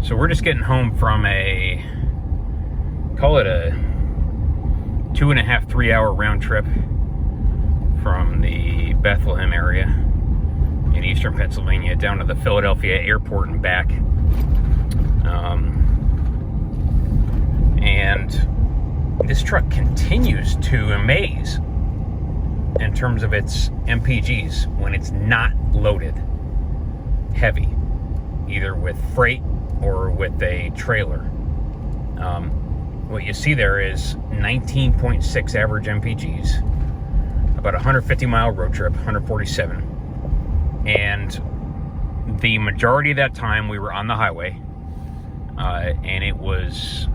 So we're just getting home from call it a 2.5, 3 hour round trip from the Bethlehem area in eastern Pennsylvania down to the Philadelphia airport and back. And this truck continues to amaze in terms of its MPGs when it's not loaded heavy, either with freight or with a trailer. What you see there is 19.6 average MPGs, about 150 mile road trip, 147. And the majority of that time we were on the highway, and it was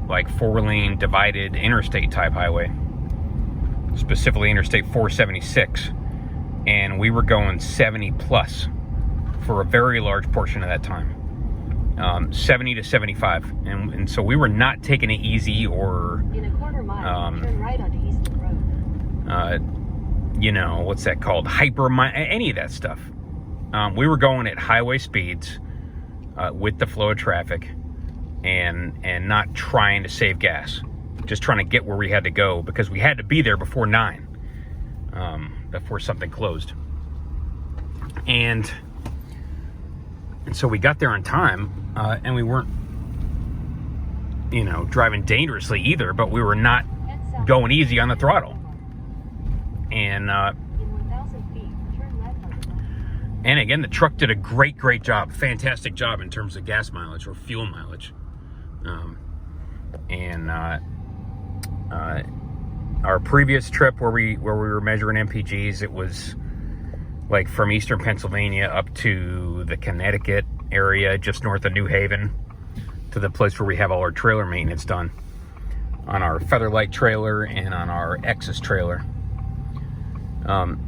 like 4-lane divided interstate type highway, specifically Interstate 476. And we were going 70 plus for a very large portion of that time. 70 to 75, and so we were not taking it easy or in a quarter mile, turn right onto Easton Road. What's that called? Any of that stuff. We were going at highway speeds with the flow of traffic, and not trying to save gas, just trying to get where we had to go because we had to be there before 9, before something closed. And so we got there on time, and we weren't, driving dangerously either, but we were not going easy on the throttle. And again, the truck did a great job, fantastic job in terms of gas mileage or fuel mileage. Our previous trip where we were measuring MPGs, it was like from eastern Pennsylvania up to the Connecticut area, just north of New Haven, to the place where we have all our trailer maintenance done on our Featherlight trailer and on our Exus trailer. And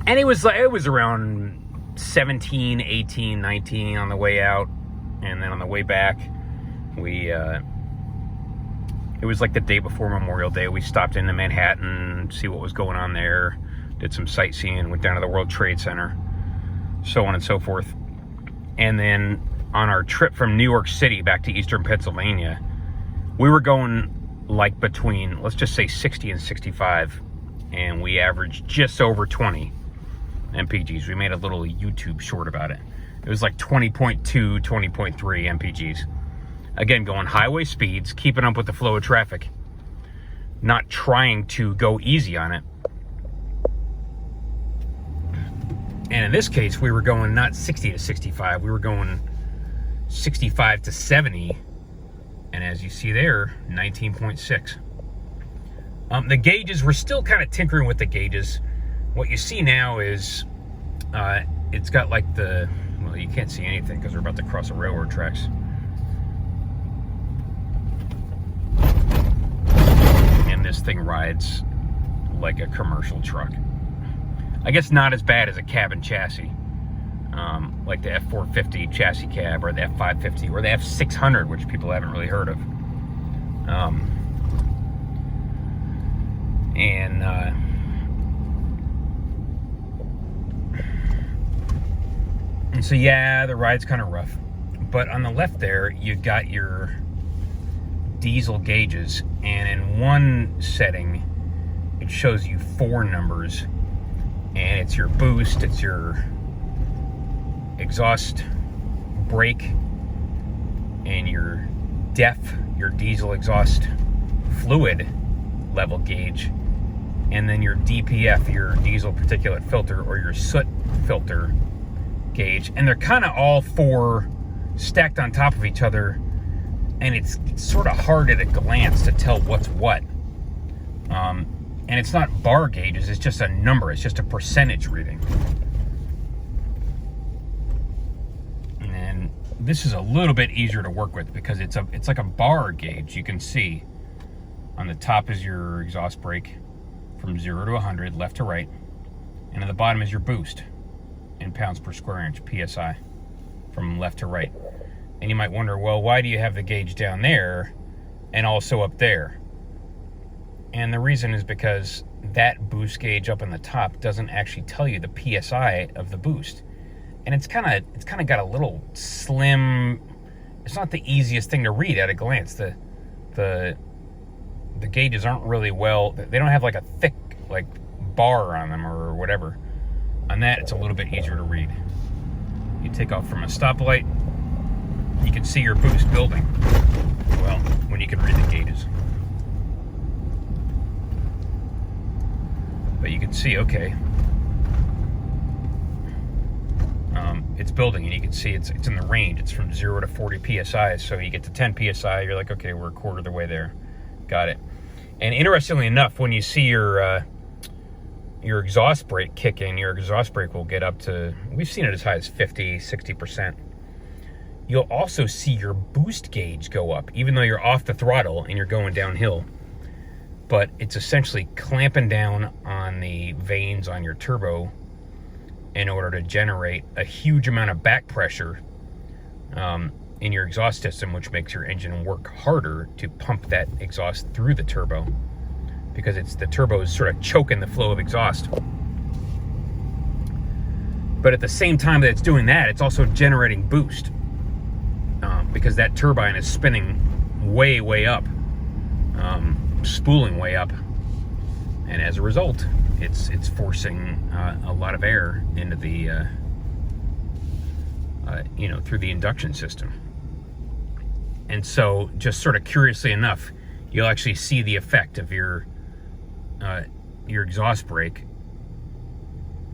it was around 17, 18, 19 on the way out, and then on the way back, it was like the day before Memorial Day. We stopped into Manhattan, see what was going on there, did some sightseeing, went down to the World Trade Center, so on and so forth. And then on our trip from New York City back to eastern Pennsylvania, we were going like between, let's just say 60 and 65, and we averaged just over 20 MPGs. We made a little YouTube short about it. It was like 20.2, 20.3 MPGs. Again, going highway speeds, keeping up with the flow of traffic, not trying to go easy on it. And in this case, we were going not 60 to 65, we were going 65 to 70. And as you see there, 19.6. The gauges, we're still kind of tinkering with the gauges. What you see now is, it's got like well, you can't see anything because we're about to cross the railroad tracks. And this thing rides like a commercial truck. I guess not as bad as a cab and chassis, like the F-450 chassis cab or the F-550 or the F-600, which people haven't really heard of. And so, yeah, the ride's kind of rough. But on the left there, you got your diesel gauges, and in one setting, it shows you 4 numbers, and it's your boost, it's your exhaust brake, and your DEF, your diesel exhaust fluid level gauge, and then your DPF, your diesel particulate filter, or your soot filter gauge. And they're kind of all 4 stacked on top of each other, and it's sort of hard at a glance to tell what's what. And it's not bar gauges, it's just a number, it's just a percentage reading. And this is a little bit easier to work with because it's like a bar gauge. You can see on the top is your exhaust brake from 0 to 100, left to right, and at the bottom is your boost in pounds per square inch, PSI, from left to right. And you might wonder, well, why do you have the gauge down there and also up there? And the reason is because that boost gauge up in the top doesn't actually tell you the PSI of the boost. and it's kind of got a little slim. It's not the easiest thing to read at a glance. The gauges aren't really well. They don't have like a thick like bar on them or whatever. On that, it's a little bit easier to read. You take off from a stoplight, you can see your boost building. Well, when you can read the gauges. But you can see, okay, it's building, and you can see it's in the range. It's from 0 to 40 psi. So you get to 10 psi, you're like, okay, we're a quarter of the way there. Got it. And interestingly enough, when you see your exhaust brake kick in, your exhaust brake will get up to, we've seen it as high as 50, 60%. You'll also see your boost gauge go up, even though you're off the throttle and you're going downhill. But it's essentially clamping down on the vanes on your turbo in order to generate a huge amount of back pressure in your exhaust system, which makes your engine work harder to pump that exhaust through the turbo, because the turbo is sort of choking the flow of exhaust. But at the same time that it's doing that, it's also generating boost, because that turbine is spinning way up, spooling way up, and as a result, it's forcing a lot of air into the through the induction system. And so, just sort of curiously enough, you'll actually see the effect of your exhaust brake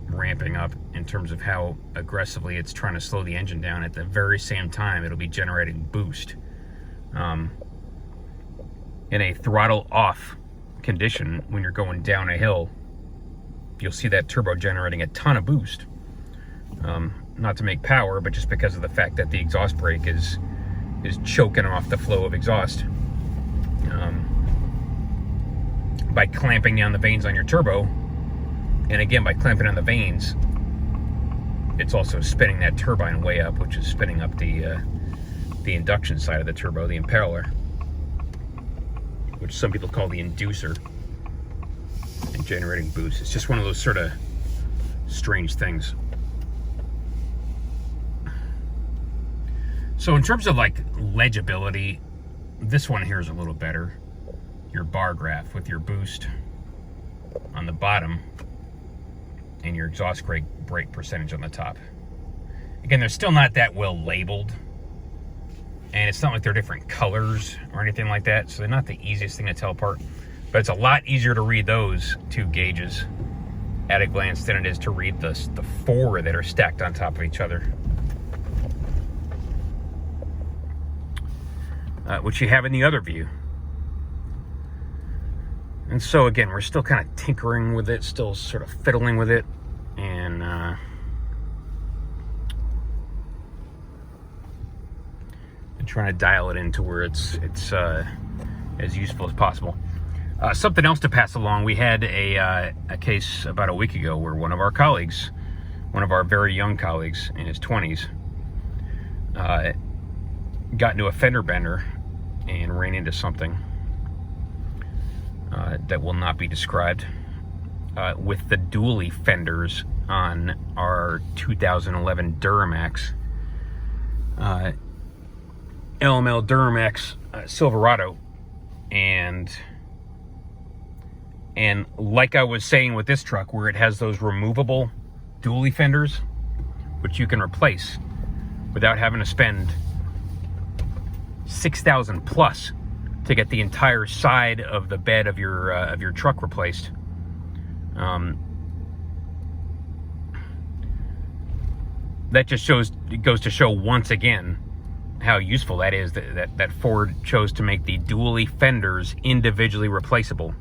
ramping up in terms of how aggressively it's trying to slow the engine down. At the very same time, it'll be generating boost. In a throttle off condition, when you're going down a hill, you'll see that turbo generating a ton of boost. Not to make power, but just because of the fact that the exhaust brake is choking off the flow of exhaust. By clamping down the vanes on your turbo, and again, by clamping on the vanes, it's also spinning that turbine way up, which is spinning up the induction side of the turbo, the impeller, which some people call the inducer, and generating boost. It's just one of those sort of strange things. So in terms of like legibility, this one here is a little better. Your bar graph with your boost on the bottom and your exhaust brake percentage on the top. Again, they're still not that well labeled, and it's not like they're different colors or anything like that, so they're not the easiest thing to tell apart. But it's a lot easier to read those two gauges at a glance than it is to read the four that are stacked on top of each other. Which you have in the other view. And so again, we're still kind of tinkering with it, still sort of fiddling with it, and trying to dial it into where it's as useful as possible. Something else to pass along: we had a case about a week ago where one of our colleagues, one of our very young colleagues in his 20s, got into a fender bender and ran into something that will not be described with the dually fenders on our 2011 Duramax, LML Duramax Silverado. And like I was saying with this truck, where it has those removable dually fenders, which you can replace without having to spend $6,000 plus to get the entire side of the bed of your truck replaced. That just goes to show once again how useful that is, that Ford chose to make the dually fenders individually replaceable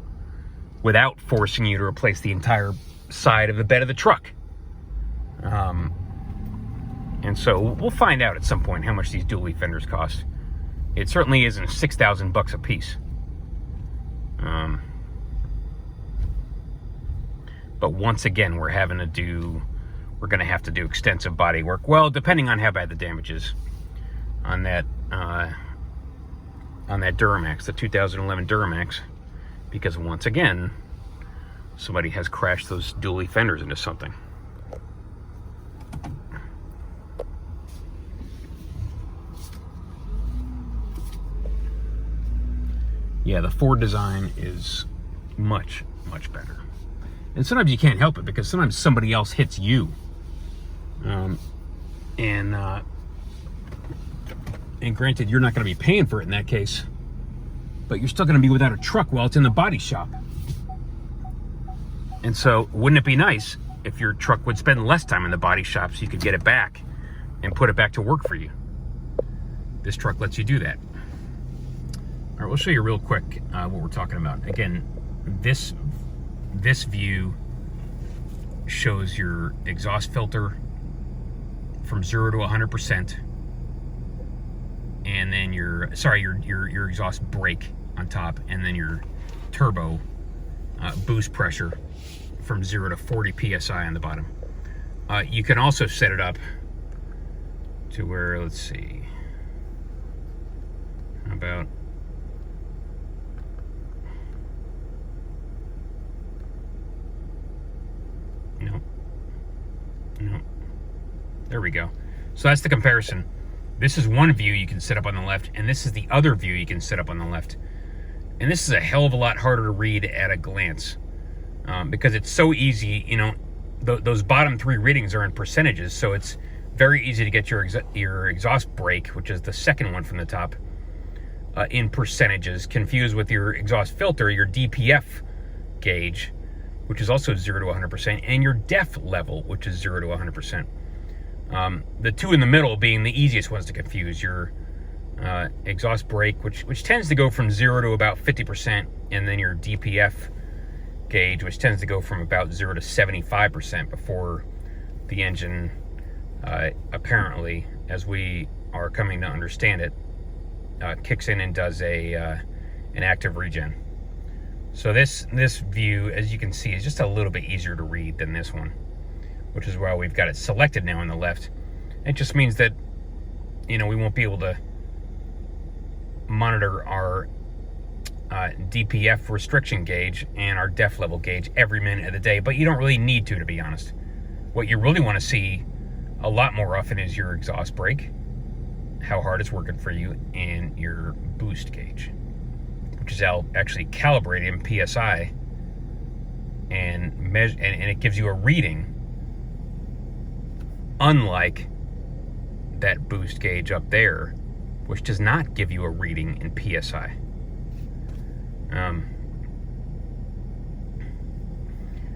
without forcing you to replace the entire side of the bed of the truck. And so we'll find out at some point how much these dually fenders cost. It certainly isn't $6,000 a piece. But once again, we're going to have to do extensive body work. Well, depending on how bad the damage is on that Duramax, the 2011 Duramax, because once again, somebody has crashed those dually fenders into something. yeah, the Ford design is much, much better. And sometimes you can't help it because sometimes somebody else hits you. And granted, you're not going to be paying for it in that case, but you're still going to be without a truck while it's in the body shop. And so, wouldn't it be nice if your truck would spend less time in the body shop so you could get it back and put it back to work for you? This truck lets you do that. All right, we'll show you real quick what we're talking about. Again, this view shows your exhaust filter from 0 to 100%, and then your exhaust brake on top, and then your turbo boost pressure from 0 to 40 psi on the bottom. You can also set it up to where, let's see, about no, there we go. So that's the comparison. This is one view you can set up on the left, and this is the other view you can set up on the left. And this is a hell of a lot harder to read at a glance, because it's so easy. You know, those bottom three readings are in percentages, so it's very easy to get your exhaust brake, which is the second one from the top, in percentages, confused with your exhaust filter, your DPF gauge, which is also 0 to 100%, and your DEF level, which is 0 to 100%. The two in the middle being the easiest ones to confuse. Your exhaust brake, which tends to go from 0 to about 50%, and then your DPF gauge, which tends to go from about 0 to 75% before the engine, apparently, as we are coming to understand it, kicks in and does an active regen. So this view, as you can see, is just a little bit easier to read than this one, which is why we've got it selected now on the left. It just means that, you know, we won't be able to monitor our DPF restriction gauge and our DEF level gauge every minute of the day, but you don't really need to be honest. What you really want to see a lot more often is your exhaust brake, how hard it's working for you, and your boost gauge, which is actually calibrated in PSI, and measure, and it gives you a reading, unlike that boost gauge up there, which does not give you a reading in PSI.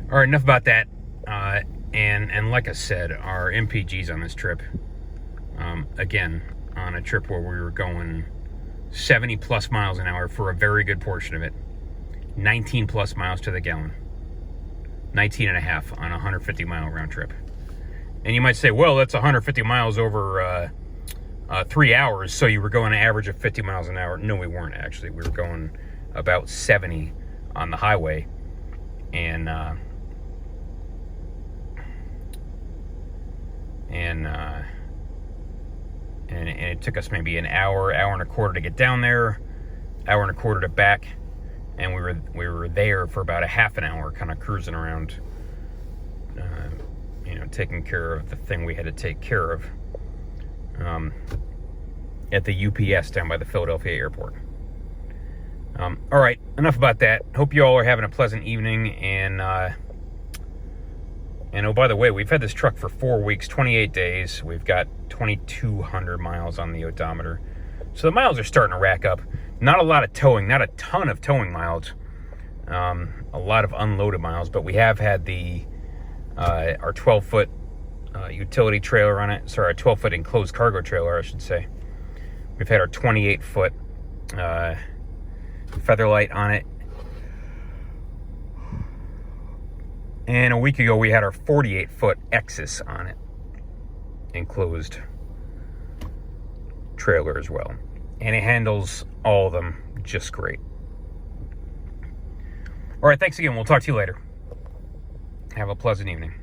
All right, enough about that. And like I said, our MPGs on this trip, again, on a trip where we were going 70 plus miles an hour for a very good portion of it, 19 plus miles to the gallon, 19 and a half on a 150 mile round trip. And you might say, well, that's 150 miles over 3 hours, so you were going an average of 50 miles an hour. No, we weren't actually. We were going about 70 on the highway, and it took us maybe an hour and a quarter to get down there, hour and a quarter to back, and we were there for about a half an hour, kind of cruising around, taking care of the thing we had to take care of at the UPS down by the Philadelphia airport. All right, enough about that. Hope you all are having a pleasant evening, and oh, by the way, we've had this truck for 4 weeks, 28 days. We've got 2,200 miles on the odometer. So the miles are starting to rack up. Not a lot of towing, not a ton of towing miles. A lot of unloaded miles, but we have had our 12-foot utility trailer on it. Sorry, our 12-foot enclosed cargo trailer, I should say. We've had our 28-foot Featherlight on it. And a week ago, we had our 48-foot Exus on it, enclosed trailer as well. And it handles all of them just great. All right, thanks again. We'll talk to you later. Have a pleasant evening.